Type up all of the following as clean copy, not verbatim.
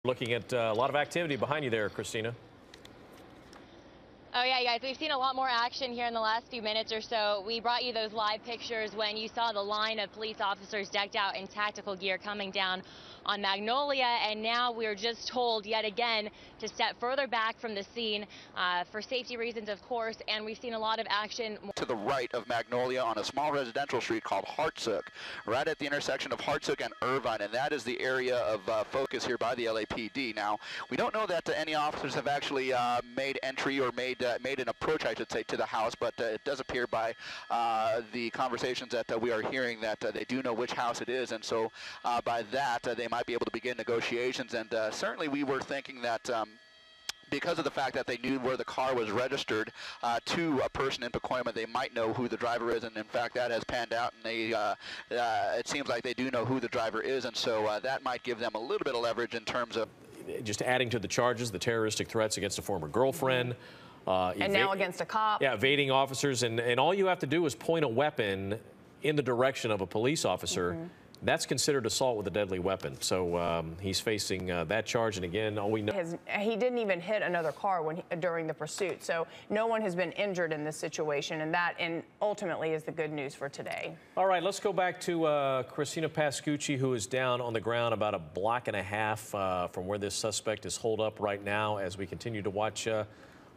Looking at a lot of activity behind you there, Christina. Oh yeah, guys, we've seen a lot more action here in the last few minutes or so. We brought you those live pictures when you saw the line of police officers decked out in tactical gear coming down on Magnolia, and now we're just told yet again to step further back from the scene for safety reasons, of course, and we've seen a lot of action. To the right of Magnolia on a small residential street called Hartsook, right at the intersection of Hartsook and Irvine, and that is the area of focus here by the LAPD. Now, we don't know that any officers have actually made entry or made an approach, I should say, to the house, but it does appear by the conversations that we are hearing that they do know which house it is, and so by that they might be able to begin negotiations. And certainly we were thinking that because of the fact that they knew where the car was registered to a person in Pacoima, they might know who the driver is, and in fact that has panned out, and they it seems like they do know who the driver is, and so that might give them a little bit of leverage in terms of just adding to the charges, the terroristic threats against a former girlfriend. And now against a cop. Yeah, evading officers, and all you have to do is point a weapon in the direction of a police officer. That's considered assault with a deadly weapon. So he's facing that charge, and again, all we know. He didn't even hit another car during the pursuit, so no one has been injured in this situation, and ultimately is the good news for today. All right, let's go back to Christina Pascucci, who is down on the ground about a block and a half from where this suspect is holed up right now, as we continue to watch a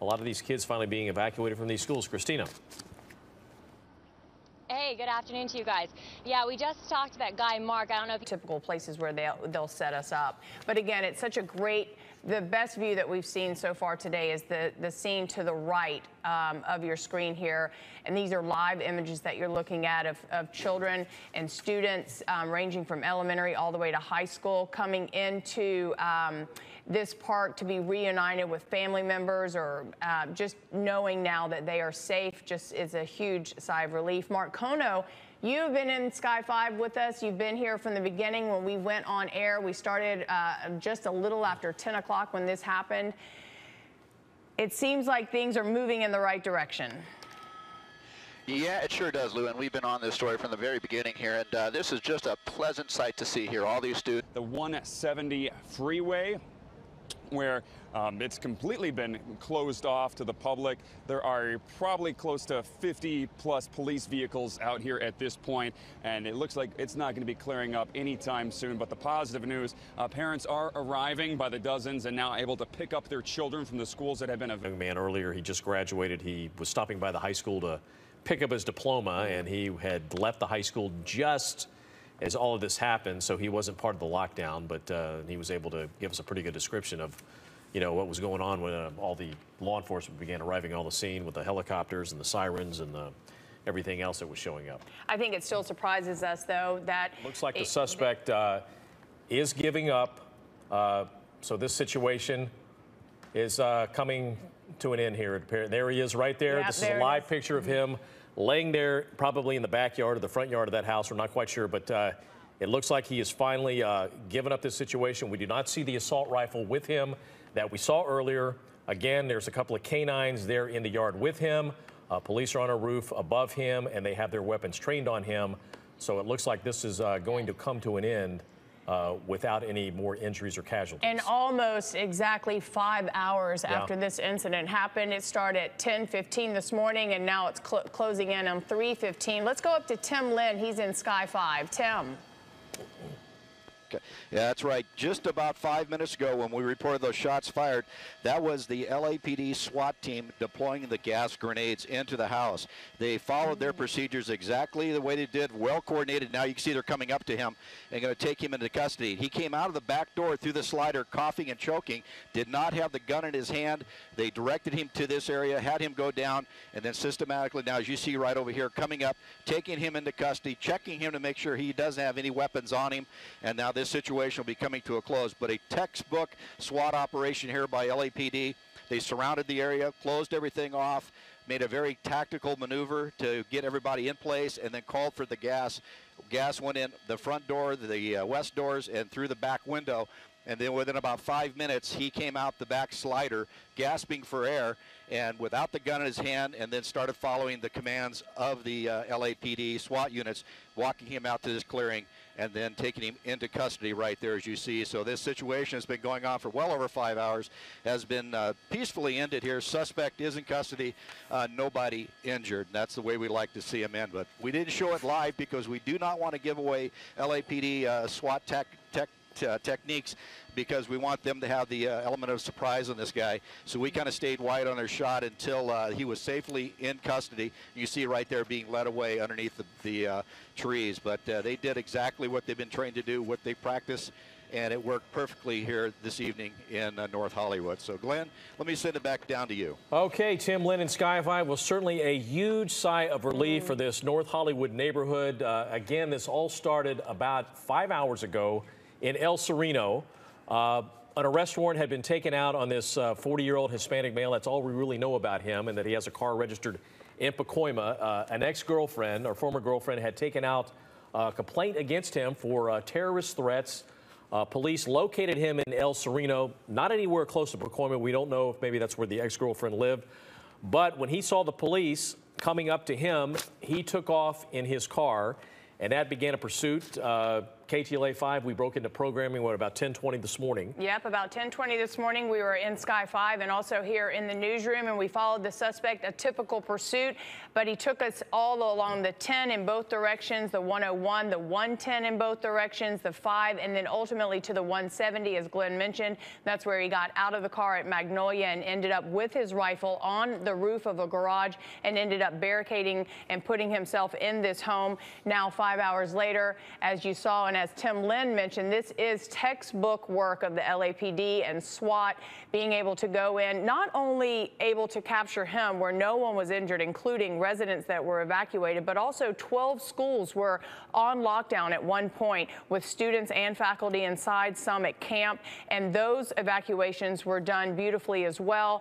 lot of these kids finally being evacuated from these schools. Christina. Hey, good afternoon to you guys. Yeah, we just talked to that guy, Mark. I don't know if typical places where they'll set us up. But again, it's such a great, the best view that we've seen so far today is the scene to the right of your screen here. And these are live images that you're looking at of children and students ranging from elementary all the way to high school coming into this park to be reunited with family members, or just knowing now that they are safe just is a huge sigh of relief. Mark Kono, you've been in Sky 5 with us. You've been here from the beginning when we went on air. We started just a little after 10 o'clock when this happened. It seems like things are moving in the right direction. Yeah, it sure does, Lou, and we've been on this story from the very beginning here, and this is just a pleasant sight to see here. All these students. The 170 freeway, where it's completely been closed off to the public. There are probably close to 50+ police vehicles out here at this point, and it looks like it's not going to be clearing up anytime soon. But the positive news, parents are arriving by the dozens and now able to pick up their children from the schools that have been young man earlier. He just graduated. He was stopping by the high school to pick up his diploma, and he had left the high school just as all of this happened, so he wasn't part of the lockdown, but he was able to give us a pretty good description of, you know, what was going on when all the law enforcement began arriving on the scene with the helicopters and the sirens and everything else that was showing up. I think it still surprises us, though, that looks like the suspect is giving up. So this situation is coming to an end here. There he is right there. Yep, this is a live picture of him laying there, probably in the backyard or the front yard of that house. We're not quite sure, but it looks like he has finally given up this situation. We do not see the assault rifle with him that we saw earlier. Again, there's a couple of canines there in the yard with him. Police are on a roof above him, and they have their weapons trained on him. So it looks like this is going to come to an end without any more injuries or casualties. And almost exactly 5 hours after this incident happened. It started at 10:15 this morning, and now it's closing in on 3:15. Let's go up to Tim Lynn. He's in Sky 5. Tim. Okay. Yeah, that's right. Just about 5 minutes ago when we reported those shots fired, that was the LAPD SWAT team deploying the gas grenades into the house. They followed their procedures exactly the way they did, well coordinated. Now you can see they're coming up to him and going to take him into custody. He came out of the back door through the slider coughing and choking, did not have the gun in his hand. They directed him to this area, had him go down, and then systematically, now as you see right over here, coming up, taking him into custody, checking him to make sure he doesn't have any weapons on him, and now this situation will be coming to a close. But a textbook SWAT operation here by LAPD. They surrounded the area, closed everything off, made a very tactical maneuver to get everybody in place, and then called for the gas. Gas went in the front door, the west doors, and through the back window. And then within about 5 minutes, he came out the back slider, gasping for air, and without the gun in his hand, and then started following the commands of the LAPD SWAT units, walking him out to this clearing, and then taking him into custody right there, as you see. So this situation has been going on for well over 5 hours, has been peacefully ended here. Suspect is in custody, nobody injured. That's the way we like to see him end. But we didn't show it live because we do not want to give away LAPD SWAT techniques, because we want them to have the element of surprise on this guy. So we kind of stayed wide on their shot until he was safely in custody. You see right there being led away underneath the trees. But they did exactly what they've been trained to do, what they practice, and it worked perfectly here this evening in North Hollywood. So Glenn, let me send it back down to you. Okay, Tim, Lynn, and Sky 5. Well, certainly a huge sigh of relief for this North Hollywood neighborhood. Again, this all started about 5 hours ago in El Sereno. An arrest warrant had been taken out on this 40-year-old Hispanic male. That's all we really know about him, and that he has a car registered in Pacoima. An ex-girlfriend or former girlfriend had taken out a complaint against him for terrorist threats. Police located him in El Sereno, not anywhere close to Pacoima. We don't know if maybe that's where the ex-girlfriend lived. But when he saw the police coming up to him, he took off in his car, and that began a pursuit. KTLA 5, we broke into programming, about 10:20 this morning? Yep, about 10:20 this morning. We were in Sky 5 and also here in the newsroom, and we followed the suspect, a typical pursuit, but he took us all along the 10 in both directions, the 101, the 110 in both directions, the 5, and then ultimately to the 170, as Glenn mentioned. That's where he got out of the car at Magnolia and ended up with his rifle on the roof of a garage and ended up barricading and putting himself in this home. Now, 5 hours later, as you saw, and as Tim Lynn mentioned, this is textbook work of the LAPD and SWAT being able to go in, not only able to capture him where no one was injured, including residents that were evacuated, but also 12 schools were on lockdown at one point with students and faculty inside, some at camp, and those evacuations were done beautifully as well.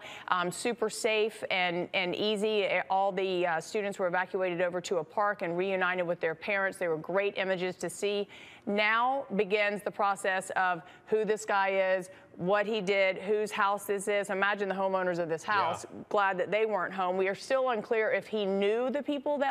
Super safe and easy. All the students were evacuated over to a park and reunited with their parents. They were great images to see. Now begins the process of who this guy is, what he did, whose house this is. Imagine the homeowners of this house, glad that they weren't home. We are still unclear if he knew the people that